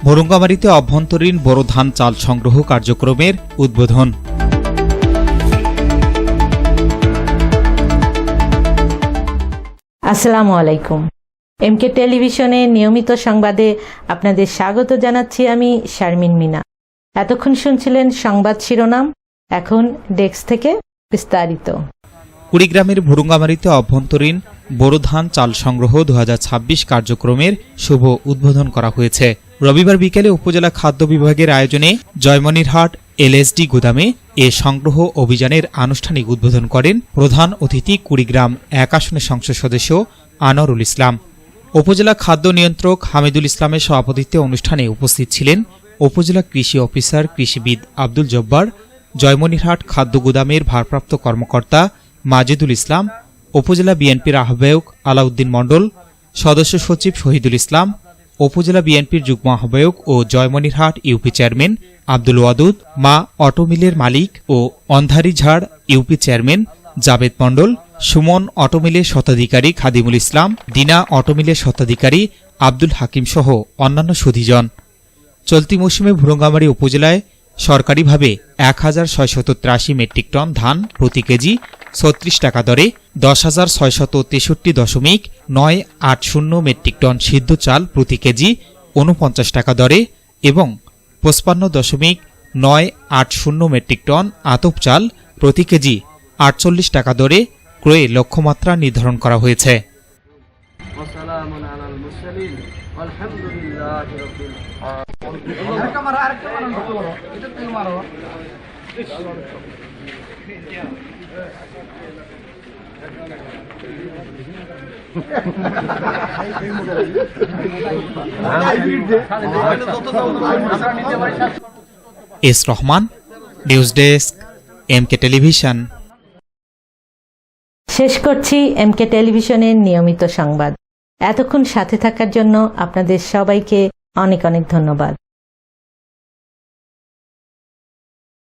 ভুরুঙ্গামারীতে অভ্যন্তরীণ বোরো ধান চাল সংগ্রহ কার্যক্রমের উদ্বোধন। আসসালামু আলাইকুম। এমকে টেলিভিশনে নিয়মিত সংবাদে আপনাদের স্বাগত জানাচ্ছি আমি শারমিন মিনা। এতক্ষণ শুনছিলেন সংবাদ শিরোনাম, এখন ডেস্ক থেকে বিস্তারিত। কুড়িগ্রামের ভুরুঙ্গামারীতে অভ্যন্তরীণ বোরো ধান চাল সংগ্রহ 2026 কার্যক্রমের শুভ উদ্বোধন করা হয়েছে। রবিবার বিকেলে উপজেলা খাদ্য বিভাগের আয়োজনে জয়মনিরহাট এলএসডি গুদামে এ সংগ্রহ অভিযানের আনুষ্ঠানিক উদ্বোধন করেন প্রধান অতিথি কুড়িগ্রাম 1 আসনের সংসদ সদস্য আনোয়ারুল ইসলাম। উপজেলা খাদ্য নিয়ন্ত্রক হামিদুল ইসলামের সভাপতিত্বে অনুষ্ঠানে উপস্থিত ছিলেন উপজেলা কৃষি অফিসার কৃষিবিদ আব্দুল জব্বার, জয়মনিরহাট খাদ্য গুদামের ভারপ্রাপ্ত কর্মকর্তা মাজেদুল ইসলাম, উপজেলা বিএনপির আহ্বায়ক আলাউদ্দিন মণ্ডল, সদস্য সচিব শহীদুল ইসলাম, উপজেলা বিএনপির যুগ্ম আহ্বায়ক ও জয়মনিরহাট ইউপি চেয়ারম্যান আব্দুল ওয়াদুদ, মা অটোমিলের মালিক ও অন্ধারিঝাড় ইউপি চেয়ারম্যান জাবেদ মণ্ডল, সুমন অটোমিলের স্বত্বাধিকারী খাদিমুল ইসলাম, দিনা অটোমিলের স্বত্বাধিকারী আব্দুল হাকিম সহ অন্যান্য সুধীজন। চলতি মৌসুমে ভুরুঙ্গামারী উপজেলায় সরকারিভাবে 1683 মেট্রিক টন ধান প্রতি কেজি 36 টাকা দরে, 10,663.980 মেট্রিক টন সিদ্ধ চাল প্রতি কেজি 49 টাকা দরে এবং 55.980 মেট্রিক টন আতপ চাল প্রতি কেজি 48 টাকা দরে ক্রয়ে লক্ষ্যমাত্রা নির্ধারণ করা হয়েছে। S Rahman, news desk, MK television. শেষ করছি এমকে টেলিভিশনের নিয়মিত সংবাদ। এতক্ষণ সাথে থাকার জন্য আপনাদের সবাইকে অনেক অনেক ধন্যবাদ।